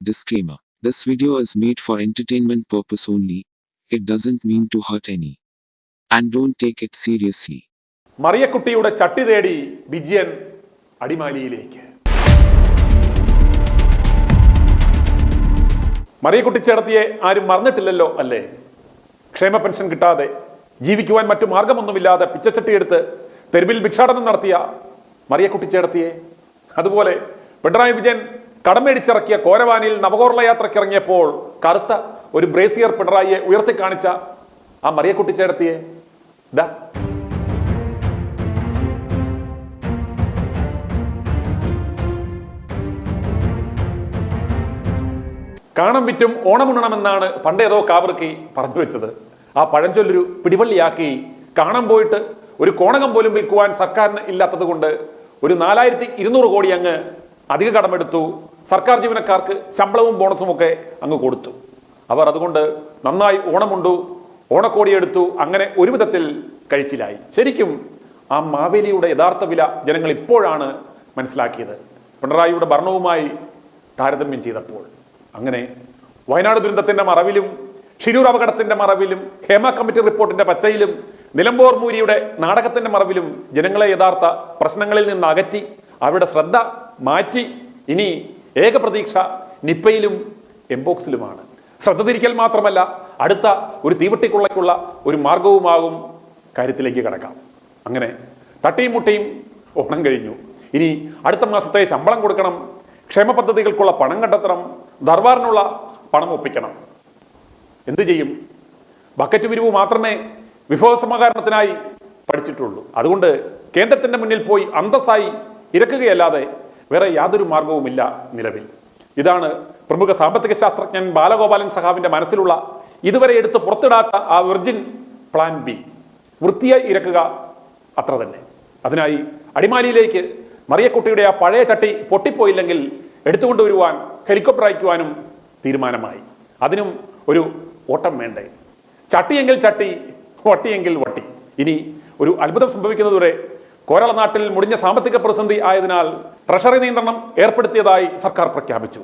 Disclaimer. This video is made for entertainment purpose only. It doesn't mean to hurt any. And don't take it seriously. മറിയക്കുട്ടിയുടെ ചട്ടി തേടി വിജയൻ അടിമാലിയിലേക്ക്. മറിയക്കുട്ടി ചേട്ടത്തിയെ ആരും മറന്നിട്ടില്ലല്ലോ അല്ലേ? ക്ഷേമ pension കിട്ടാതെ ജീവിക്കുവാൻ മറ്റു മാർഗമൊന്നുമില്ലാതെ പിച്ചച്ചട്ടിയെടുത്ത് തെരുവിൽ ഭിക്ഷാടനം നടത്തിയ മറിയക്കുട്ടി ചേട്ടത്തിയെ, അതുപോലെ പിണറായി വിജയൻ കടമേടിച്ചിറക്കിയ കോരവാനിൽ നവകേരള യാത്രയ്ക്ക് ഇറങ്ങിയപ്പോൾ കറുത്ത ഒരു ബ്രേസിയർ പിണറായിയെ ഉയർത്തി കാണിച്ച ആ മറിയക്കുട്ടി ചേട്ടത്തിയെ ദാ കാണം വിറ്റും ഓണമുണ്ണണമെന്നാണ് പണ്ടേതോ കാവറുക്കി പറഞ്ഞു വെച്ചത്. ആ പഴഞ്ചൊല്ലൊരു പിടിവള്ളിയാക്കി കാണം പോയിട്ട് ഒരു കോണകം പോലും വിൽക്കുവാൻ സർക്കാരിന് ഇല്ലാത്തത് കൊണ്ട് ഒരു 4200 കോടി അങ്ങ് അധിക കടമെടുത്തു. സർക്കാർ ജീവനക്കാർക്ക് ശമ്പളവും ബോണസും ഒക്കെ അങ്ങ് കൊടുത്തു. അവർ അതുകൊണ്ട് നന്നായി ഓണമുണ്ടു, ഓണക്കോടിയെടുത്തു. അങ്ങനെ ഒരു വിധത്തിൽ കഴിച്ചിലായി. ശരിക്കും ആ മാവേലിയുടെ യഥാർത്ഥ വില ജനങ്ങൾ ഇപ്പോഴാണ് മനസ്സിലാക്കിയത്, പിണറായിയുടെ ഭരണവുമായി താരതമ്യം ചെയ്തപ്പോൾ. അങ്ങനെ വയനാട് ദുരന്തത്തിന്റെ മറവിലും ഷിരൂർ അപകടത്തിന്റെ മറവിലും ഹേമ കമ്മിറ്റി റിപ്പോർട്ടിന്റെ പച്ചയിലും നിലമ്പൂർ മൂരിയുടെ നാടകത്തിന്റെ മറവിലും ജനങ്ങളെ യഥാർത്ഥ പ്രശ്നങ്ങളിൽ നിന്ന് അകറ്റി അവരുടെ ശ്രദ്ധ മാറ്റി ഇനി ഏക പ്രതീക്ഷ നിപ്പയിലും എംബോക്സിലുമാണ്. ശ്രദ്ധ തിരിക്കൽ മാത്രമല്ല, അടുത്ത ഒരു തീവട്ടിക്കുള്ളയ്ക്കുള്ള ഒരു മാർഗവുമാകും കാര്യത്തിലേക്ക് കടക്കാം. അങ്ങനെ തട്ടിയും മുട്ടിയും ഓണം കഴിഞ്ഞു. ഇനി അടുത്ത മാസത്തെ ശമ്പളം കൊടുക്കണം, ക്ഷേമ പദ്ധതികൾക്കുള്ള പണം കണ്ടെത്തണം, ദർബാറിനുള്ള പണം ഒപ്പിക്കണം. എന്തു ചെയ്യും? ബക്കറ്റ് പിരിവ് മാത്രമേ വിഭവസമാഹരണത്തിനായി പഠിച്ചിട്ടുള്ളൂ. അതുകൊണ്ട് കേന്ദ്രത്തിന്റെ മുന്നിൽ പോയി അന്തസ്സായി ഇരക്കുകയല്ലാതെ വേറെ യാതൊരു മാർഗവുമില്ല നിലവിൽ. ഇതാണ് പ്രമുഖ സാമ്പത്തിക ശാസ്ത്രജ്ഞൻ ബാലഗോപാലൻ സഖാവിന്റെ മനസ്സിലുള്ള ഇതുവരെ എടുത്ത് പുറത്തിടാത്ത ആ വിർജിൻ പ്ലാൻ ബി. വൃത്തിയായി ഇരക്കുക, അത്ര തന്നെ. അതിനായി അടിമാലിയിലേക്ക് മറിയക്കുട്ടിയുടെ ആ പഴയ ചട്ടി പൊട്ടിപ്പോയില്ലെങ്കിൽ എടുത്തുകൊണ്ടുവരുവാൻ ഹെലികോപ്റ്റർ അയക്കുവാനും തീരുമാനമായി. അതിനും ഒരു ഓട്ടം വേണ്ടേ? ചട്ടിയെങ്കിൽ ചട്ടി, വട്ടിയെങ്കിൽ വട്ടി. ഇനി ഒരു അത്ഭുതം സംഭവിക്കുന്നതുവരെ കേരള നാട്ടിൽ മുടിഞ്ഞ സാമ്പത്തിക പ്രതിസന്ധി ആയതിനാൽ ട്രഷറി നിയന്ത്രണം ഏർപ്പെടുത്തിയതായി സർക്കാർ പ്രഖ്യാപിച്ചു.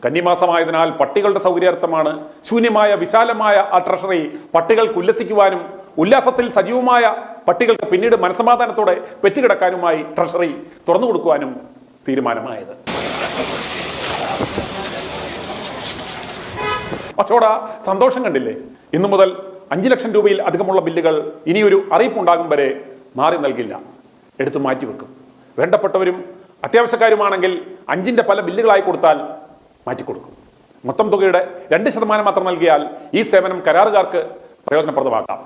കന്നിമാസമായതിനാൽ പട്ടികളുടെ സൗകര്യാർത്ഥമാണ് ശൂന്യമായ വിശാലമായ ആ ട്രഷറി പട്ടികൾക്ക് ഉല്ലസിക്കുവാനും ഉല്ലാസത്തിൽ സജീവമായ പട്ടികൾക്ക് പിന്നീട് മനസ്സമാധാനത്തോടെ പെറ്റുകിടക്കാനുമായി ട്രഷറി തുറന്നു കൊടുക്കുവാനും തീരുമാനമായത്. അച്ചോട സന്തോഷം കണ്ടില്ലേ? ഇന്നു മുതൽ 5 ലക്ഷം രൂപയിൽ അധികമുള്ള ബില്ലുകൾ ഇനിയൊരു അറിയിപ്പുണ്ടാകും വരെ മാറി നൽകില്ല, എടുത്തു മാറ്റിവെക്കും. വേണ്ടപ്പെട്ടവരും അത്യാവശ്യക്കാരുമാണെങ്കിൽ 5ന്റെ പല ബില്ലുകളായി കൊടുത്താൽ മാറ്റിക്കൊടുക്കും. മൊത്തം തുകയുടെ 2% മാത്രം നൽകിയാൽ ഈ സേവനം കരാറുകാർക്ക് പ്രയോജനപ്രദമാക്കാം.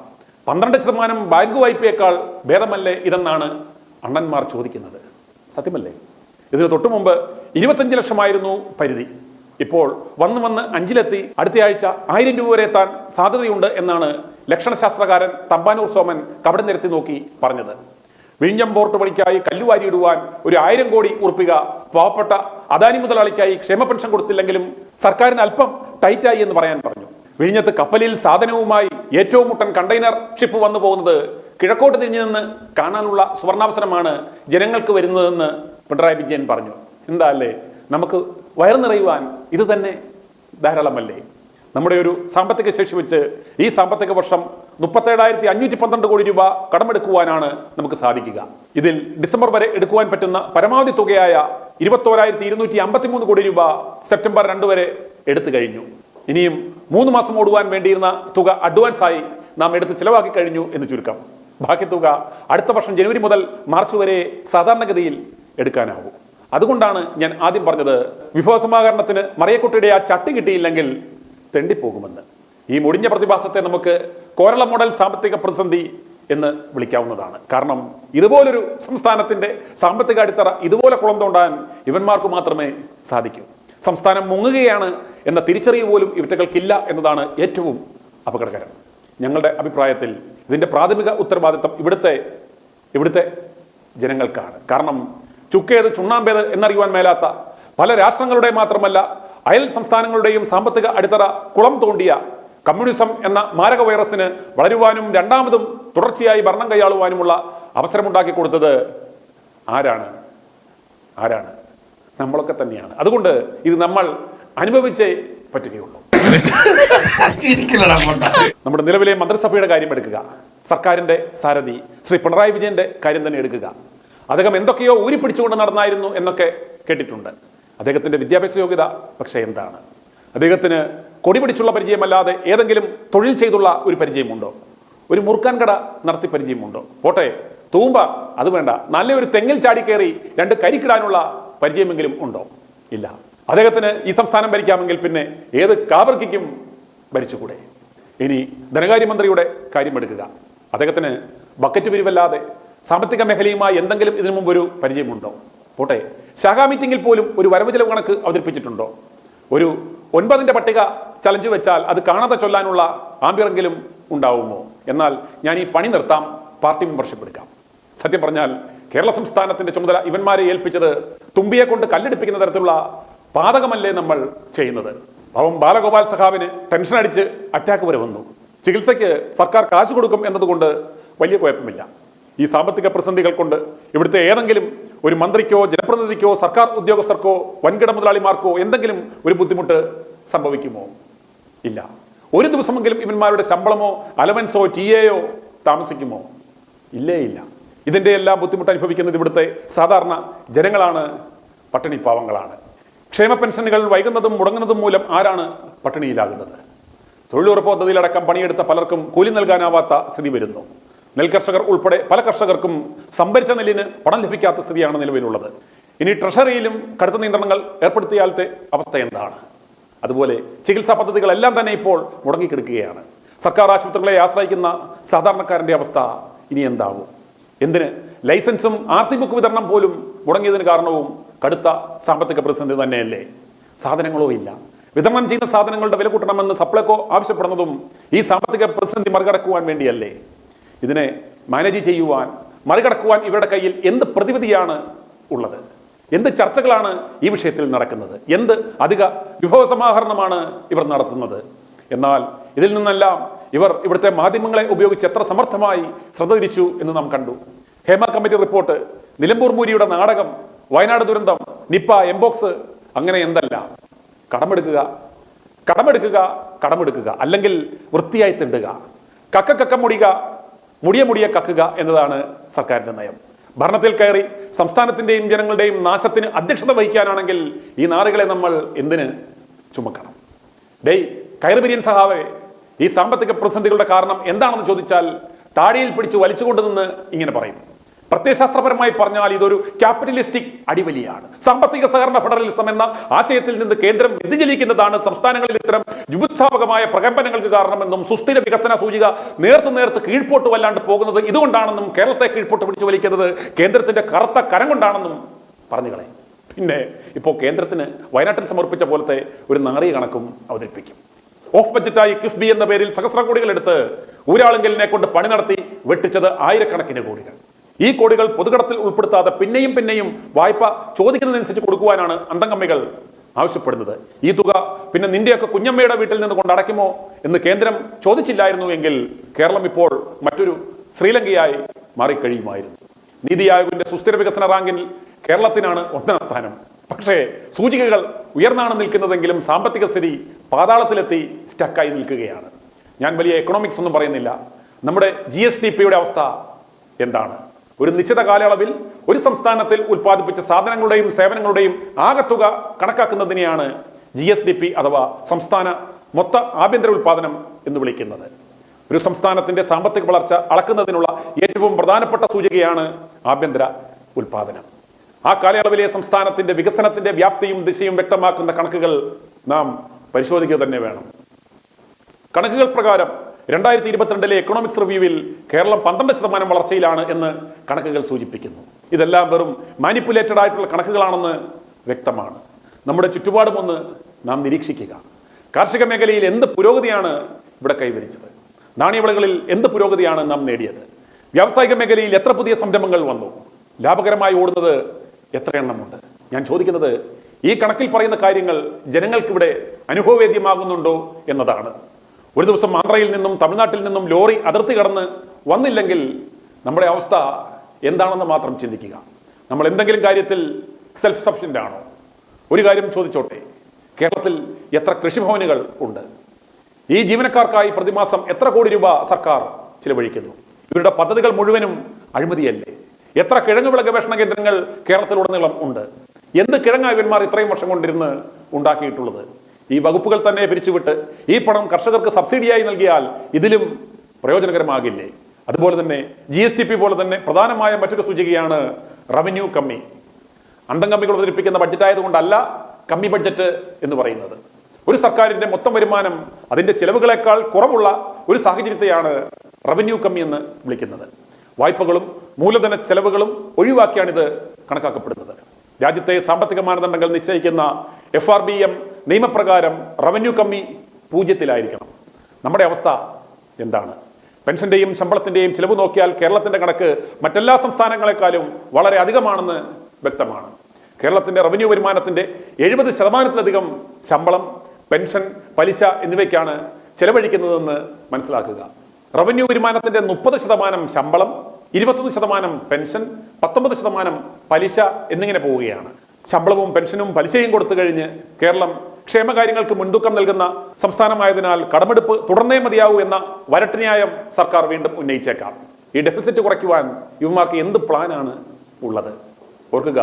12% ബാങ്ക് വായ്പയേക്കാൾ ഭേദമല്ലേ ഇതെന്നാണ് അണ്ണന്മാർ ചോദിക്കുന്നത്. സത്യമല്ലേ? ഇതിന് തൊട്ടു മുമ്പ് 25 ലക്ഷമായിരുന്നു പരിധി. ഇപ്പോൾ വന്ന് 5-ലെത്തി അടുത്തയാഴ്ച 1000 രൂപ വരെ എത്താൻ സാധ്യതയുണ്ട് എന്നാണ് ലക്ഷണശാസ്ത്രകാരൻ തമ്പാനൂർ സോമൻ കവട നിരത്തി നോക്കി പറഞ്ഞത്. വിഴിഞ്ഞം പോർട്ട് പണിക്കായി കല്ലുവാരിയിടുവാൻ ഒരു 1000 കോടി ഉറപ്പിക പാവപ്പെട്ട അദാനി മുതലാളിക്കായി ക്ഷേമ പെൻഷൻ കൊടുത്തില്ലെങ്കിലും സർക്കാരിന് അല്പം ടൈറ്റായി എന്ന് പറയാൻ പറഞ്ഞു. വിഴിഞ്ഞത്ത് കപ്പലിൽ സാധനവുമായി ഏറ്റവും മുട്ടൻ കണ്ടെയ്നർ ഷിപ്പ് വന്നു പോകുന്നത് കിഴക്കോട്ട് തിരിഞ്ഞു നിന്ന് കാണാനുള്ള സുവർണാവസരമാണ് ജനങ്ങൾക്ക് വരുന്നതെന്ന് പിണറായി വിജയൻ പറഞ്ഞു. എന്താ അല്ലേ, നമുക്ക് വയറു നിറയുവാൻ ഇത് തന്നെ ധാരാളമല്ലേ? നമ്മുടെ ഒരു സാമ്പത്തിക ശേഷി വെച്ച് ഈ സാമ്പത്തിക വർഷം 37,512 കോടി രൂപ കടമെടുക്കുവാനാണ് നമുക്ക് സാധിക്കുക. ഇതിൽ ഡിസംബർ വരെ എടുക്കുവാൻ പറ്റുന്ന പരമാവധി തുകയായ 21,253 കോടി രൂപ സെപ്റ്റംബർ 2 വരെ എടുത്തു കഴിഞ്ഞു. ഇനിയും 3 മാസം ഓടുവാൻ വേണ്ടിയിരുന്ന തുക അഡ്വാൻസായി നാം എടുത്ത് ചിലവാക്കി കഴിഞ്ഞു എന്ന് ചുരുക്കം. ബാക്കി തുക അടുത്ത വർഷം ജനുവരി മുതൽ മാർച്ച് വരെ സാധാരണഗതിയിൽ എടുക്കാനാവും. അതുകൊണ്ടാണ് ഞാൻ ആദ്യം പറഞ്ഞത്, വിഭവസമാഹരണത്തിന് മറിയക്കുട്ടിയുടെ ആ ചട്ടി കിട്ടിയില്ലെങ്കിൽ തെണ്ടിപ്പോകുമെന്ന്. ഈ മുടിഞ്ഞ പ്രതിഭാസത്തെ നമുക്ക് കേരള മോഡൽ സാമ്പത്തിക പ്രതിസന്ധി എന്ന് വിളിക്കാവുന്നതാണ്. കാരണം ഇതുപോലൊരു സംസ്ഥാനത്തിന്റെ സാമ്പത്തിക അടിത്തറ ഇതുപോലെ കുളം തോണ്ടാൻ ഇവന്മാർക്ക് മാത്രമേ സാധിക്കൂ. സംസ്ഥാനം മുങ്ങുകയാണ് എന്ന തിരിച്ചറിവ് പോലും ഇവറ്റകൾക്കില്ല എന്നതാണ് ഏറ്റവും അപകടകരം. ഞങ്ങളുടെ അഭിപ്രായത്തിൽ ഇതിന്റെ പ്രാഥമിക ഉത്തരവാദിത്തം ഇവിടുത്തെ ജനങ്ങൾക്കാണ്. കാരണം ചുക്കേത് ചുണ്ണാമ്പേത് എന്നറിയുവാൻ മേലാത്ത പല രാഷ്ട്രങ്ങളുടെ മാത്രമല്ല അയൽ സംസ്ഥാനങ്ങളുടെയും സാമ്പത്തിക അടിത്തറ കുളം തോണ്ടിയ കമ്മ്യൂണിസം എന്ന മാരക വൈറസിന് വളരുവാനും രണ്ടാമതും തുടർച്ചയായി ഭരണം കൈയാളുവാനുമുള്ള അവസരമുണ്ടാക്കി കൊടുത്തത് ആരാണ്? നമ്മളൊക്കെ തന്നെയാണ്. അതുകൊണ്ട് ഇത് നമ്മൾ അനുഭവിച്ചേ പറ്റുകയുള്ളൂ. നമ്മുടെ നിലവിലെ മന്ത്രിസഭയുടെ കാര്യം എടുക്കുക, സർക്കാരിന്റെ സാരഥി ശ്രീ പിണറായി വിജയന്റെ കാര്യം തന്നെ എടുക്കുക. അദ്ദേഹം എന്തൊക്കെയോ ഊരിപ്പിടിച്ചുകൊണ്ട് നടന്നായിരുന്നു എന്നൊക്കെ കേട്ടിട്ടുണ്ട്. അദ്ദേഹത്തിന്റെ വിദ്യാഭ്യാസ യോഗ്യത പക്ഷേ എന്താണ്? അദ്ദേഹത്തിന് കൊടി പിടിച്ചുള്ള പരിചയമല്ലാതെ ഏതെങ്കിലും തൊഴിൽ ചെയ്തുള്ള ഒരു പരിചയമുണ്ടോ? ഒരു മുറുക്കാൻ കട നടത്തി പരിചയമുണ്ടോ? പോട്ടെ, തൂമ്പ അത് വേണ്ട, നല്ലൊരു തെങ്ങിൽ ചാടിക്കേറി 2 കരിക്കിടാനുള്ള പരിചയമെങ്കിലും ഉണ്ടോ? ഇല്ല. അദ്ദേഹത്തിന് ഈ സംസ്ഥാനം ഭരിക്കാമെങ്കിൽ പിന്നെ ഏത് കാബർക്കും ഭരിച്ചുകൂടെ? ഇനി ധനകാര്യമന്ത്രിയുടെ കാര്യമെടുക്കുക. അദ്ദേഹത്തിന് ബക്കറ്റ് പിരിവല്ലാതെ സാമ്പത്തിക മേഖലയുമായി എന്തെങ്കിലും ഇതിനു മുമ്പ് ഒരു പരിചയമുണ്ടോ? പോട്ടെ, ശാഖാ മീറ്റിംഗിൽ പോലും ഒരു വരവ് ചെലവ് കണക്ക് അവതരിപ്പിച്ചിട്ടുണ്ടോ? ഒരു 9ന്റെ പട്ടിക ചലഞ്ച് വെച്ചാൽ അത് കാണാതെ ചൊല്ലാനുള്ള ആംബിയറെങ്കിലും ഉണ്ടാവുമോ? എന്നാൽ ഞാൻ ഈ പണി നിർത്താം, പാർട്ടി മെമ്പർഷിപ്പ് എടുക്കാം. സത്യം പറഞ്ഞാൽ കേരള സംസ്ഥാനത്തിന്റെ ചുമതല ഇവന്മാരെ ഏൽപ്പിച്ചത് തുമ്പിയെ കൊണ്ട് കല്ലെടുപ്പിക്കുന്ന തരത്തിലുള്ള പാതകമല്ലേ നമ്മൾ ചെയ്യുന്നത്? പാവം ബാലഗോപാൽ സഖാവിന് ടെൻഷൻ അടിച്ച് അറ്റാക്ക് വരെ വന്നു. ചികിത്സയ്ക്ക് സർക്കാർ കാശ് കൊടുക്കും എന്നതുകൊണ്ട് വലിയ കുഴപ്പമില്ല. ഈ സാമ്പത്തിക പ്രതിസന്ധികൾ കൊണ്ട് ഇവിടുത്തെ ഏതെങ്കിലും ഒരു മന്ത്രിക്കോ ജനപ്രതിനിധിക്കോ സർക്കാർ ഉദ്യോഗസ്ഥർക്കോ വൻകിട മുതലാളിമാർക്കോ എന്തെങ്കിലും ഒരു ബുദ്ധിമുട്ട് സംഭവിക്കുമോ? ഇല്ല. ഒരു ദിവസമെങ്കിലും ഇവന്മാരുടെ ശമ്പളമോ അലവൻസോ ടിഎയോ താമസിക്കുമോ? ഇല്ലേ ഇല്ല. ഇതിന്റെ എല്ലാം ബുദ്ധിമുട്ട് അനുഭവിക്കുന്നത് ഇവിടുത്തെ സാധാരണ ജനങ്ങളാണ്, പട്ടിണി പാവങ്ങളാണ്. ക്ഷേമ പെൻഷനുകൾ വൈകുന്നതും മുടങ്ങുന്നതും മൂലം ആരാണ് പട്ടിണിയിലാകുന്നത്? തൊഴിലുറപ്പ് പദ്ധതിയിലടക്കം പണിയെടുത്ത പലർക്കും കൂലി നൽകാനാവാത്ത സ്ഥിതി വരുന്നു. നെൽകർഷകർ ഉൾപ്പെടെ പല കർഷകർക്കും സംഭരിച്ച നെല്ലിന് പണം ലഭിക്കാത്ത സ്ഥിതിയാണ് നിലവിലുള്ളത്. ഇനി ട്രഷറിയിലും കടുത്ത നിയന്ത്രണങ്ങൾ ഏർപ്പെടുത്തിയാലത്തെ അവസ്ഥ എന്താണ്? അതുപോലെ ചികിത്സാ പദ്ധതികളെല്ലാം തന്നെ ഇപ്പോൾ മുടങ്ങിക്കിടക്കുകയാണ്. സർക്കാർ ആശുപത്രികളെ ആശ്രയിക്കുന്ന സാധാരണക്കാരന്റെ അവസ്ഥ ഇനി എന്താവും? എന്തിന് ലൈസൻസും RC ബുക്ക് വിതരണം പോലും മുടങ്ങിയതിന് കാരണവും കടുത്ത സാമ്പത്തിക പ്രതിസന്ധി തന്നെയല്ലേ? സാധനങ്ങളോ ഇല്ല. വിതരണം ചെയ്യുന്ന സാധനങ്ങളുടെ വില കൂട്ടണമെന്ന് സപ്ലൈകോ ആവശ്യപ്പെടുന്നതും ഈ സാമ്പത്തിക പ്രതിസന്ധി മറികടക്കുവാൻ വേണ്ടിയല്ലേ? ഇതിനെ മാനേജ് ചെയ്യുവാൻ, മറികടക്കുവാൻ ഇവരുടെ കയ്യിൽ എന്ത് പ്രതിവിധിയാണ് ഉള്ളത്? എന്ത് ചർച്ചകളാണ് ഈ വിഷയത്തിൽ നടക്കുന്നത്? എന്ത് അധിക വിഭവ സമാഹരണമാണ് ഇവർ നടത്തുന്നത്? എന്നാൽ ഇതിൽ നിന്നെല്ലാം ഇവർ ഇവിടുത്തെ മാധ്യമങ്ങളെ ഉപയോഗിച്ച് എത്ര സമർത്ഥമായി ശ്രദ്ധ തിരിച്ചു എന്ന് നാം കണ്ടു. ഹേമ കമ്മിറ്റി റിപ്പോർട്ട്, നിലമ്പൂർ മൂരിയുടെ നാടകം, വയനാട് ദുരന്തം, നിപ്പ, എംബോക്സ്, അങ്ങനെ എന്തല്ല. കടമെടുക്കുക, കടമെടുക്കുക, കടമെടുക്കുക, അല്ലെങ്കിൽ വൃത്തിയായി തിണ്ടുക. കക്ക മുടിക, മുടിയെ കക്കുക എന്നതാണ് സർക്കാരിന്റെ നയം. ഭരണത്തിൽ കയറി സംസ്ഥാനത്തിന്റെയും ജനങ്ങളുടെയും നാശത്തിന് അധ്യക്ഷത വഹിക്കാനാണെങ്കിൽ ഈ നാറുകളെ നമ്മൾ എന്തിന് ചുമക്കണം? കയറുപിരിയൻ സഹാവേ, ഈ സാമ്പത്തിക പ്രതിസന്ധികളുടെ കാരണം എന്താണെന്ന് ചോദിച്ചാൽ താടിയിൽ പിടിച്ച് വലിച്ചുകൊണ്ട് നിന്ന് ഇങ്ങനെ പറയും. പ്രത്യയശാസ്ത്രപരമായി പറഞ്ഞാൽ ഇതൊരു ക്യാപിറ്റലിസ്റ്റിക് അടിവലിയാണ്. സാമ്പത്തിക സഹകരണ ഫെഡറലിസം എന്ന ആശയത്തിൽ നിന്ന് കേന്ദ്രം വ്യതിചലിക്കുന്നതാണ് സംസ്ഥാനങ്ങളിൽ ഇത്തരം ജുഗുപ്സാവകമായ പ്രകമ്പനങ്ങൾക്ക് കാരണമെന്നും സുസ്ഥിര വികസന സൂചിക നേർത്ത് കീഴ്പോട്ട് വല്ലാണ്ട് പോകുന്നത് ഇതുകൊണ്ടാണെന്നും കേരളത്തെ കീഴ്പോട്ട് പിടിച്ചു വലിക്കുന്നത് കേന്ദ്രത്തിന്റെ കറുത്ത കരം കൊണ്ടാണെന്നും പറഞ്ഞുകളെ. പിന്നെ ഇപ്പോൾ കേന്ദ്രത്തിന് വയനാട്ടിൽ സമർപ്പിച്ച പോലത്തെ ഒരു നാറിയ കണക്കും അവതരിപ്പിക്കും. ഓഫ് ബജറ്റായി കിഫ്ബി എന്ന പേരിൽ സഹസ്ര കോടികൾ എടുത്ത് ഊരാളുങ്കലിനെ കൊണ്ട് പണി നടത്തി വെട്ടിച്ചത് ആയിരക്കണക്കിന് കോടികൾ. ഈ കോടികൾ പൊതുകടത്തിൽ ഉൾപ്പെടുത്താതെ പിന്നെയും വായ്പ ചോദിക്കുന്നതനുസരിച്ച് കൊടുക്കുവാനാണ് അന്തംകമ്മികൾ ആവശ്യപ്പെടുന്നത്. ഈ തുക പിന്നെ നിന്റെയൊക്കെ കുഞ്ഞമ്മയുടെ വീട്ടിൽ നിന്ന് കൊണ്ട് അടയ്ക്കുമോ എന്ന് കേന്ദ്രം ചോദിച്ചില്ലായിരുന്നു എങ്കിൽ കേരളം ഇപ്പോൾ മറ്റൊരു ശ്രീലങ്കയായി മാറിക്കഴിയുമായിരുന്നു. നീതി ആയോഗിന്റെ സുസ്ഥിര വികസന റാങ്കിൽ കേരളത്തിനാണ് 1ാം സ്ഥാനം. പക്ഷേ സൂചികകൾ ഉയർന്നാണ് നിൽക്കുന്നതെങ്കിലും സാമ്പത്തിക സ്ഥിതി പാതാളത്തിലെത്തി സ്റ്റക്കായി നിൽക്കുകയാണ്. ഞാൻ വലിയ എക്കണോമിക്സ് ഒന്നും പറയുന്നില്ല. നമ്മുടെ GSDPയുടെ അവസ്ഥ എന്താണ്? ഒരു നിശ്ചിത കാലയളവിൽ ഒരു സംസ്ഥാനത്തിൽ ഉൽപ്പാദിപ്പിച്ച സാധനങ്ങളുടെയും സേവനങ്ങളുടെയും ആകെത്തുക കണക്കാക്കുന്നതിനെയാണ് GSDP അഥവാ സംസ്ഥാന മൊത്ത ആഭ്യന്തര ഉൽപാദനം എന്ന് വിളിക്കുന്നത്. ഒരു സംസ്ഥാനത്തിന്റെ സാമ്പത്തിക വളർച്ച അളക്കുന്നതിനുള്ള ഏറ്റവും പ്രധാനപ്പെട്ട സൂചികയാണ് ആഭ്യന്തര ഉൽപാദനം. ആ കാലയളവിലെ സംസ്ഥാനത്തിന്റെ വികസനത്തിന്റെ വ്യാപ്തിയും ദിശയും വ്യക്തമാക്കുന്ന കണക്കുകൾ നാം പരിശോധിക്കുക തന്നെ വേണം. കണക്കുകൾ പ്രകാരം 2022 എക്കണോമിക്സ് റിവ്യൂവിൽ കേരളം 12% വളർച്ചയിലാണ് എന്ന് കണക്കുകൾ സൂചിപ്പിക്കുന്നു. ഇതെല്ലാം വെറും മാനിപ്പുലേറ്റഡ് ആയിട്ടുള്ള കണക്കുകളാണെന്ന് വ്യക്തമാണ്. നമ്മുടെ ചുറ്റുപാടും ഒന്ന് നാം നിരീക്ഷിക്കുക. കാർഷിക മേഖലയിൽ എന്ത് പുരോഗതിയാണ് ഇവിടെ കൈവരിച്ചത്? നാണ്യവിളകളിൽ എന്ത് പുരോഗതിയാണ് നാം നേടിയത്? വ്യാവസായിക മേഖലയിൽ എത്ര പുതിയ സംരംഭങ്ങൾ വന്നു? ലാഭകരമായി ഓടുന്നത് എത്ര എണ്ണമുണ്ട്? ഞാൻ ചോദിക്കുന്നത് ഈ കണക്കിൽ പറയുന്ന കാര്യങ്ങൾ ജനങ്ങൾക്കിവിടെ അനുഭവവേദ്യമാകുന്നുണ്ടോ എന്നതാണ്. ഒരു ദിവസം ആന്ധ്രയിൽ നിന്നും തമിഴ്നാട്ടിൽ നിന്നും ലോറി അതിർത്തി കടന്ന് വന്നില്ലെങ്കിൽ നമ്മുടെ അവസ്ഥ എന്താണെന്ന് മാത്രം ചിന്തിക്കുക. നമ്മൾ എന്തെങ്കിലും കാര്യത്തിൽ സെൽഫ് സഫിഷ്യന്റ് ആണോ? ഒരു കാര്യം ചോദിച്ചോട്ടെ, കേരളത്തിൽ എത്ര കൃഷിഭവനുകൾ ഉണ്ട്? ഈ ജീവനക്കാർക്കായി പ്രതിമാസം എത്ര കോടി രൂപ സർക്കാർ ചിലവഴിക്കുന്നു? ഇവരുടെ പദ്ധതികൾ മുഴുവനും അഴിമതിയല്ലേ? എത്ര കിഴങ്ങുവിള ഗവേഷണ കേന്ദ്രങ്ങൾ കേരളത്തിലുടനീളം ഉണ്ട്? എന്ത് കിഴങ്ങാ ഇവന്മാർ ഇത്രയും വർഷം കൊണ്ടിരുന്ന് ഉണ്ടാക്കിയിട്ടുള്ളത്? ഈ വകുപ്പുകൾ തന്നെ പിരിച്ചുവിട്ട് ഈ പണം കർഷകർക്ക് സബ്സിഡിയായി നൽകിയാൽ ഇതിലും പ്രയോജനകരമാകില്ലേ? അതുപോലെ തന്നെ GSTP പോലെ തന്നെ പ്രധാനമായ മറ്റൊരു സൂചികയാണ് റവന്യൂ കമ്മി. അന്തം കമ്മികൾ അവതരിപ്പിക്കുന്ന ബഡ്ജറ്റ് ആയതുകൊണ്ടല്ല കമ്മി ബഡ്ജറ്റ് എന്ന് പറയുന്നത്. ഒരു സർക്കാരിന്റെ മൊത്തം വരുമാനം അതിന്റെ ചെലവുകളെക്കാൾ കുറവുള്ള ഒരു സാഹചര്യത്തെയാണ് റവന്യൂ കമ്മി എന്ന് വിളിക്കുന്നത്. വായ്പകളും മൂലധന ചെലവുകളും ഒഴിവാക്കിയാണിത് കണക്കാക്കപ്പെടുന്നത്. രാജ്യത്തെ സാമ്പത്തിക മാനദണ്ഡങ്ങൾ നിശ്ചയിക്കുന്ന FRBM നിയമപ്രകാരം റവന്യൂ കമ്മി 0-ലായിരിക്കണം. നമ്മുടെ അവസ്ഥ എന്താണ്? പെൻഷന്റെയും ശമ്പളത്തിന്റെയും ചിലവ് നോക്കിയാൽ കേരളത്തിന്റെ കണക്ക് മറ്റെല്ലാ സംസ്ഥാനങ്ങളെക്കാളും വളരെ അധികമാണെന്ന് വ്യക്തമാണ്. കേരളത്തിന്റെ റവന്യൂ വരുമാനത്തിന്റെ 70%-ലധികം ശമ്പളം, പെൻഷൻ, പലിശ എന്നിവയ്ക്കാണ് ചെലവഴിക്കുന്നതെന്ന് മനസ്സിലാക്കുക. റവന്യൂ വരുമാനത്തിന്റെ 30% ശമ്പളം, 21% പെൻഷൻ, 19% പലിശ എന്നിങ്ങനെ പോവുകയാണ്. ശമ്പളവും പെൻഷനും പലിശയും കൊടുത്തു കഴിഞ്ഞ് കേരളം ക്ഷേമകാര്യങ്ങൾക്ക് മുൻതൂക്കം നൽകുന്ന സംസ്ഥാനമായതിനാൽ കടമെടുപ്പ് തുടർന്നേ മതിയാവൂ എന്ന വരട്ട് ന്യായം സർക്കാർ വീണ്ടും ഉന്നയിച്ചേക്കാം. ഈ ഡെഫിസിറ്റ് കുറയ്ക്കുവാൻ ഇവന്മാർക്ക് എന്ത് പ്ലാനാണ് ഉള്ളത്? ഓർക്കുക,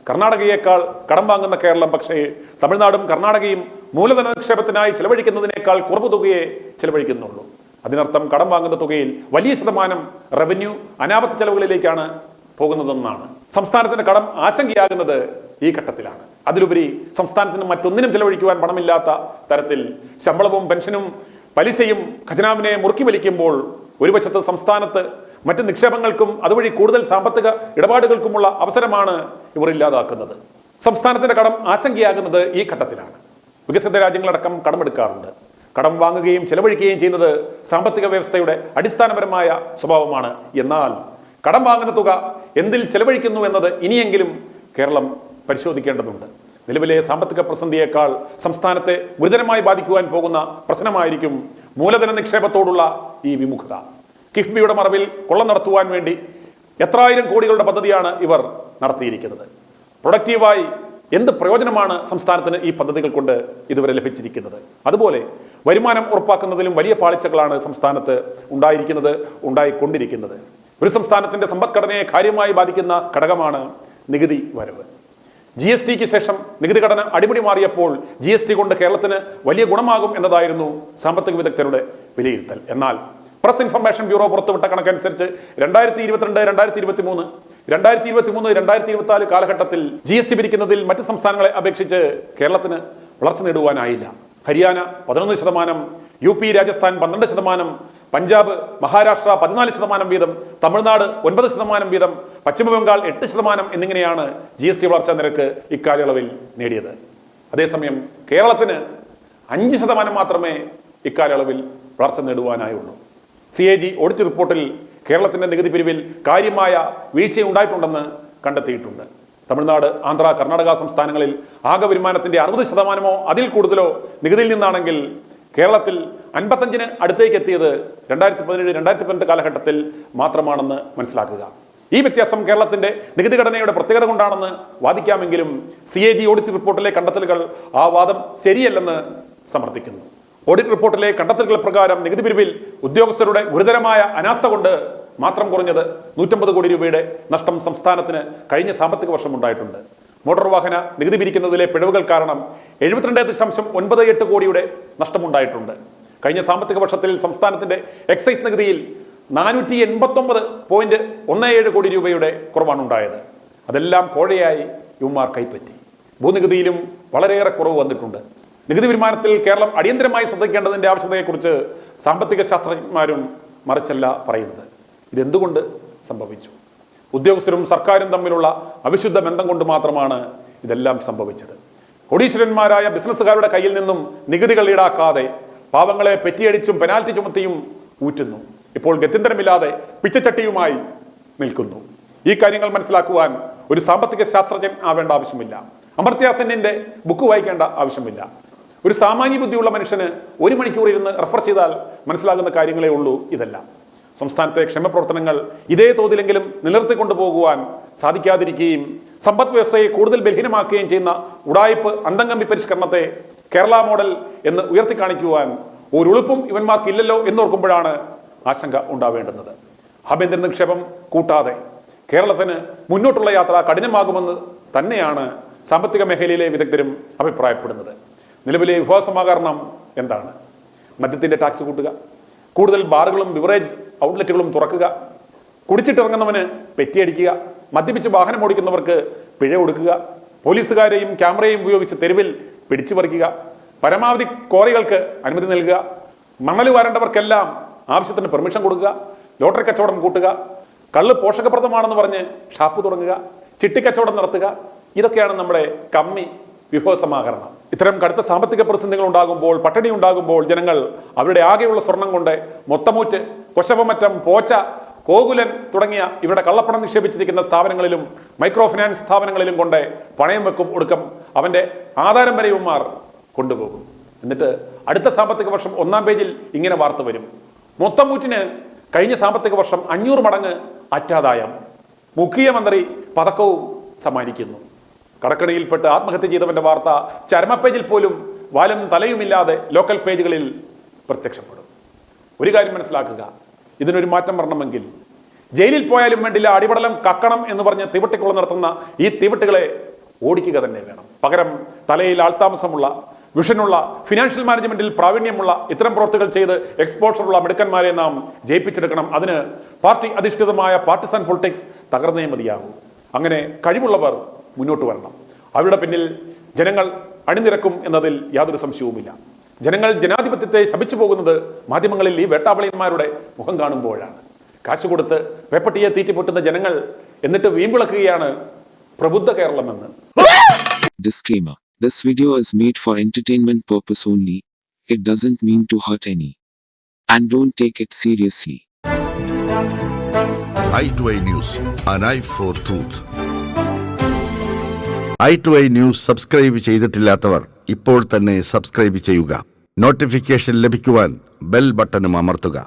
കർണാടകയേക്കാൾ കടം വാങ്ങുന്ന കേരളം പക്ഷേ തമിഴ്നാടും കർണാടകയും മൂലധന നിക്ഷേപത്തിനായി ചെലവഴിക്കുന്നതിനേക്കാൾ കുറവ് തുകയെ ചെലവഴിക്കുന്നുള്ളൂ. അതിനർത്ഥം കടം വാങ്ങുന്ന തുകയിൽ വലിയ ശതമാനം റവന്യൂ അനാപത്ത ചെലവുകളിലേക്കാണ് പോകുന്നതെന്നാണ്. സംസ്ഥാനത്തിന് കടം ആശങ്കയാകുന്നത് ഈ ഘട്ടത്തിലാണ്. അതിലുപരി സംസ്ഥാനത്തിന് മറ്റൊന്നിനും ചെലവഴിക്കുവാൻ പണമില്ലാത്ത തരത്തിൽ ശമ്പളവും പെൻഷനും പലിശയും ഖജനാവിനെ മുറുക്കി വലിക്കുമ്പോൾ ഒരു വശത്ത് സംസ്ഥാനത്ത് മറ്റ് നിക്ഷേപങ്ങൾക്കും അതുവഴി കൂടുതൽ സാമ്പത്തിക ഇടപാടുകൾക്കുമുള്ള അവസരമാണ് ഇവർ ഇല്ലാതാക്കുന്നത്. സംസ്ഥാനത്തിന്റെ കടം ആശങ്കയാകുന്നത് ഈ ഘട്ടത്തിലാണ്. വികസിത രാജ്യങ്ങളടക്കം കടമെടുക്കാറുണ്ട്. കടം വാങ്ങുകയും ചെലവഴിക്കുകയും ചെയ്യുന്നത് സാമ്പത്തിക വ്യവസ്ഥയുടെ അടിസ്ഥാനപരമായ സ്വഭാവമാണ്. എന്നാൽ കടം വാങ്ങുന്ന തുക എന്തിൽ ചെലവഴിക്കുന്നു എന്നത് ഇനിയെങ്കിലും കേരളം പരിശോധിക്കേണ്ടതുണ്ട്. നിലവിലെ സാമ്പത്തിക പ്രതിസന്ധിയേക്കാൾ സംസ്ഥാനത്തെ ഗുരുതരമായി ബാധിക്കുവാൻ പോകുന്ന പ്രശ്നമായിരിക്കും മൂലധന നിക്ഷേപത്തോടുള്ള ഈ വിമുഖത. കിഫ്ബിയുടെ മറവിൽ കൊള്ള നടത്തുവാൻ വേണ്ടി എത്രായിരം കോടികളുടെ പദ്ധതിയാണ് ഇവർ നടത്തിയിരിക്കുന്നത്. പ്രൊഡക്റ്റീവായി എന്ത് പ്രയോജനമാണ് സംസ്ഥാനത്തിന് ഈ പദ്ധതികൾ കൊണ്ട് ഇതുവരെ ലഭിച്ചിരിക്കുന്നത്? അതുപോലെ വരുമാനം ഉറപ്പാക്കുന്നതിലും വലിയ പാളിച്ചകളാണ് സംസ്ഥാനത്ത് ഉണ്ടായിക്കൊണ്ടിരിക്കുന്നത്. ഒരു സംസ്ഥാനത്തിന്റെ സമ്പദ്ഘടനയെ കാര്യമായി ബാധിക്കുന്ന ഘടകമാണ് നികുതി വരവ്. GSTക്ക് ശേഷം നികുതി ഘടന അടിമുടി മാറിയപ്പോൾ GST കൊണ്ട് കേരളത്തിന് വലിയ ഗുണമാകും എന്നതായിരുന്നു സാമ്പത്തിക വിദഗ്ധരുടെ വിലയിരുത്തൽ. എന്നാൽ പ്രസ് ഇൻഫർമേഷൻ ബ്യൂറോ പുറത്തുവിട്ട കണക്കനുസരിച്ച് 2022, 2023 കാലഘട്ടത്തിൽ GST പിരിക്കുന്നതിൽ മറ്റ് സംസ്ഥാനങ്ങളെ അപേക്ഷിച്ച് കേരളത്തിന് വളർച്ച നേടുവാനായില്ല. ഹരിയാന 11%, UP, രാജസ്ഥാൻ 12%, പഞ്ചാബ്, മഹാരാഷ്ട്ര 14% വീതം, തമിഴ്നാട് 9% വീതം, പശ്ചിമബംഗാൾ 8% എന്നിങ്ങനെയാണ് GST വളർച്ചാ നിരക്ക് ഇക്കാലയളവിൽ നേടിയത്. അതേസമയം കേരളത്തിന് 5% മാത്രമേ ഇക്കാലയളവിൽ വളർച്ച നേടുവാനായുള്ളൂ. CAG ഓഡിറ്റ് റിപ്പോർട്ടിൽ കേരളത്തിന്റെ നികുതി പിരിവിൽ കാര്യമായ വീഴ്ചയുണ്ടായിട്ടുണ്ടെന്ന് കണ്ടെത്തിയിട്ടുണ്ട്. തമിഴ്നാട്, ആന്ധ്ര, കർണാടക സംസ്ഥാനങ്ങളിൽ ആകെ വരുമാനത്തിന്റെ 60%-ഓ അതിൽ കൂടുതലോ നികുതിയിൽ നിന്നാണെങ്കിൽ കേരളത്തിൽ 55-ന് അടുത്തേക്ക് എത്തിയത് 2017-2018 കാലഘട്ടത്തിൽ മാത്രമാണെന്ന് മനസ്സിലാക്കുക. ഈ വ്യത്യാസം കേരളത്തിന്റെ നികുതി ഘടനയുടെ പ്രത്യേകത കൊണ്ടാണെന്ന് വാദിക്കാമെങ്കിലും CAG ഓഡിറ്റ് റിപ്പോർട്ടിലെ കണ്ടെത്തലുകൾ ആ വാദം ശരിയല്ലെന്ന് സമർത്ഥിക്കുന്നു. ഓഡിറ്റ് റിപ്പോർട്ടിലെ കണ്ടെത്തലുകൾ പ്രകാരം നികുതി പിരിവിൽ ഉദ്യോഗസ്ഥരുടെ ഗുരുതരമായ അനാസ്ഥ കൊണ്ട് മാത്രം കുറഞ്ഞത് 150 കോടി രൂപയുടെ നഷ്ടം സംസ്ഥാനത്തിന് കഴിഞ്ഞ സാമ്പത്തിക വർഷം ഉണ്ടായിട്ടുണ്ട്. മോട്ടോർ വാഹന നികുതി പിരിക്കുന്നതിലെ പിഴവുകൾ കാരണം 72.98 കോടിയുടെ നഷ്ടമുണ്ടായിട്ടുണ്ട്. കഴിഞ്ഞ സാമ്പത്തിക വർഷത്തിൽ സംസ്ഥാനത്തിന്റെ എക്സൈസ് നികുതിയിൽ 489.17 കോടി രൂപയുടെ കുറവാണ് ഉണ്ടായത്. അതെല്ലാം കോഴയായി ഇവന്മാർ കൈപ്പറ്റി. ഭൂനികുതിയിലും വളരെയേറെ കുറവ് വന്നിട്ടുണ്ട്. നികുതി വരുമാനത്തിൽ കേരളം അടിയന്തരമായി ശ്രദ്ധിക്കേണ്ടതിന്റെ ആവശ്യകതയെക്കുറിച്ച് സാമ്പത്തിക ശാസ്ത്രജ്ഞന്മാരും മറിച്ചല്ല പറയുന്നത്. ഇതെന്തുകൊണ്ട് സംഭവിച്ചു? ഉദ്യോഗസ്ഥരും സർക്കാരും തമ്മിലുള്ള അവിശുദ്ധ ബന്ധം കൊണ്ട് മാത്രമാണ് ഇതെല്ലാം സംഭവിച്ചത്. കോടീശ്വരന്മാരായ ബിസിനസ്സുകാരുടെ കയ്യിൽ നിന്നും നികുതികൾ ഈടാക്കാതെ പാവങ്ങളെ പെറ്റിയടിച്ചും പെനാൽറ്റി ചുമത്തിയും ഊറ്റുന്നു. ഇപ്പോൾ ഗത്യന്തരമില്ലാതെ പിച്ചച്ചട്ടിയുമായി നിൽക്കുന്നു. ഈ കാര്യങ്ങൾ മനസ്സിലാക്കുവാൻ ഒരു സാമ്പത്തിക ശാസ്ത്രജ്ഞൻ ആവേണ്ട ആവശ്യമില്ല. അമർത്യ സെന്നിന്റെ ബുക്ക് വായിക്കേണ്ട ആവശ്യമില്ല. ഒരു സാമാന്യ ബുദ്ധിയുള്ള മനുഷ്യന് 1 മണിക്കൂർ ഇരുന്ന് റെഫർ ചെയ്താൽ മനസ്സിലാകുന്ന കാര്യങ്ങളേ ഉള്ളൂ ഇതെല്ലാം. സംസ്ഥാനത്തെ ക്ഷേമപ്രവർത്തനങ്ങൾ ഇതേ തോതിലെങ്കിലും നിലനിർത്തിക്കൊണ്ടു പോകുവാൻ സാധിക്കാതിരിക്കുകയും സമ്പദ് വ്യവസ്ഥയെ കൂടുതൽ ബലഹീനമാക്കുകയും ചെയ്യുന്ന ഉടായിപ്പ് അന്തംകമ്പി പരിഷ്കരണത്തെ കേരള മോഡൽ എന്ന് ഉയർത്തിക്കാണിക്കുവാൻ ഒരു ഉളുപ്പും ഇവന്മാർക്കില്ലല്ലോ എന്നോർക്കുമ്പോഴാണ് ആശങ്ക ഉണ്ടാവേണ്ടുന്നത്. ആഭ്യന്തര നിക്ഷേപം കൂട്ടാതെ കേരളത്തിന് മുന്നോട്ടുള്ള യാത്ര കഠിനമാകുമെന്ന് തന്നെയാണ് സാമ്പത്തിക മേഖലയിലെ വിദഗ്ധരും അഭിപ്രായപ്പെടുന്നത്. നിലവിലെ വിഭവസമാഹരണം എന്താണ്? മദ്യത്തിന്റെ ടാക്സ് കൂട്ടുക, കൂടുതൽ ബാറുകളും ബിവറേജ് ഔട്ട്ലെറ്റുകളും തുറക്കുക, കുടിച്ചിട്ടിറങ്ങുന്നവന് പെറ്റിയടിക്കുക, മദ്യപിച്ച് വാഹനം ഓടിക്കുന്നവർക്ക് പിഴ കൊടുക്കുക, പോലീസുകാരെയും ക്യാമറയും ഉപയോഗിച്ച് തെരുവിൽ പിടിച്ചു പറിക്കുക, പരമാവധി ക്വാറികൾക്ക് അനുമതി നൽകുക, മണൽ വാരേണ്ടവർക്കെല്ലാം ആവശ്യത്തിന് പെർമിഷൻ കൊടുക്കുക, ലോട്ടറി കച്ചവടം കൂട്ടുക, കള്ള് പോഷകപ്രദമാണെന്ന് പറഞ്ഞ് ഷാപ്പ് തുടങ്ങുക, ചിട്ടിക്കച്ചവടം നടത്തുക. ഇതൊക്കെയാണ് നമ്മുടെ കമ്മി വിഭവസമാഹരണം. ഇത്തരം കടുത്ത സാമ്പത്തിക പ്രതിസന്ധികൾ ഉണ്ടാകുമ്പോൾ, പട്ടിണി ഉണ്ടാകുമ്പോൾ ജനങ്ങൾ അവരുടെ ആകെയുള്ള സ്വർണം കൊണ്ട് മൊത്തമൂറ്റ്, കൊശവമറ്റം, പോച്ച, കോകുലൻ തുടങ്ങിയ ഇവരുടെ കള്ളപ്പണം നിക്ഷേപിച്ചിരിക്കുന്ന സ്ഥാപനങ്ങളിലും മൈക്രോ ഫിനാൻസ് സ്ഥാപനങ്ങളിലും കൊണ്ട് പണയം വെക്കും. ഒടുക്കം അവന്റെ ആധാരം വരെ ഇവന്മാർ കൊണ്ടുപോകും. എന്നിട്ട് അടുത്ത സാമ്പത്തിക വർഷം 1-ാം പേജിൽ ഇങ്ങനെ വാർത്ത വരും: മൊത്തമൂറ്റിന് കഴിഞ്ഞ സാമ്പത്തിക വർഷം 500 മടങ്ങ് അറ്റാദായം, മുഖ്യമന്ത്രി പതക്കവും സമ്മാനിക്കുന്നു. കടക്കണിയിൽപ്പെട്ട് ആത്മഹത്യ ചെയ്തവന്റെ വാർത്ത ചരമപേജിൽ പോലും വാലും തലയുമില്ലാതെ ലോക്കൽ പേജുകളിൽ പ്രത്യക്ഷപ്പെടും. ഒരു കാര്യം മനസ്സിലാക്കുക, ഇതിനൊരു മാറ്റം വരണമെങ്കിൽ ജയിലിൽ പോയാലും വേണ്ടില്ല, അടിപടലം കക്കണം എന്ന് പറഞ്ഞ് തീവട്ടിക്കുളം നടത്തുന്ന ഈ തീവട്ടികളെ ഓടിക്കുക തന്നെ വേണം. പകരം തലയിൽ ആൾതാമസമുള്ള, വിഷനുള്ള, ഫിനാൻഷ്യൽ മാനേജ്മെന്റിൽ പ്രാവീണ്യമുള്ള ഇത്തരം പ്രവൃത്തികൾ ചെയ്ത് എക്സ്പോഷറുള്ള മിടുക്കന്മാരെ നാം ജയിപ്പിച്ചെടുക്കണം. അതിന് പാർട്ടി അധിഷ്ഠിതമായ പാർട്ടിസൺ പൊളിറ്റിക്സ് തകർന്നേ മതിയാകും. അങ്ങനെ കഴിവുള്ളവർ മുന്നോട്ട് വരണം. അവരുടെ പിന്നിൽ ജനങ്ങൾ അണിനിരക്കും എന്നതിൽ യാതൊരു സംശയവുമില്ല. ജനങ്ങൾ ജനാധിപത്യത്തെ ശപിച്ചു പോകുന്നത് മാധ്യമങ്ങളിൽ ഈ വേട്ടാവളിയന്മാരുടെ മുഖം കാണുമ്പോഴാണ്. കാശ് കൊടുത്ത് പേപ്പട്ടിയെ തീറ്റിപ്പൊട്ടുന്ന ജനങ്ങൾ എന്നിട്ട് വീമ്പിളക്കുകയാണ് പ്രബുദ്ധ കേരളമെന്ന്. Disclaimer: This video is made for entertainment purpose only. It doesn't mean to hurt any. And don't take it seriously. i2i News, an eye for truth. i2i News subscribe ചെയ്തിട്ടില്ലാത്തവർ ഇപ്പോൾ തന്നെ സബ്സ്ക്രൈബ് ചെയ്യുക. നോട്ടിഫിക്കേഷൻ ലഭിക്കുവാൻ bell ബട്ടണും അമർത്തുക.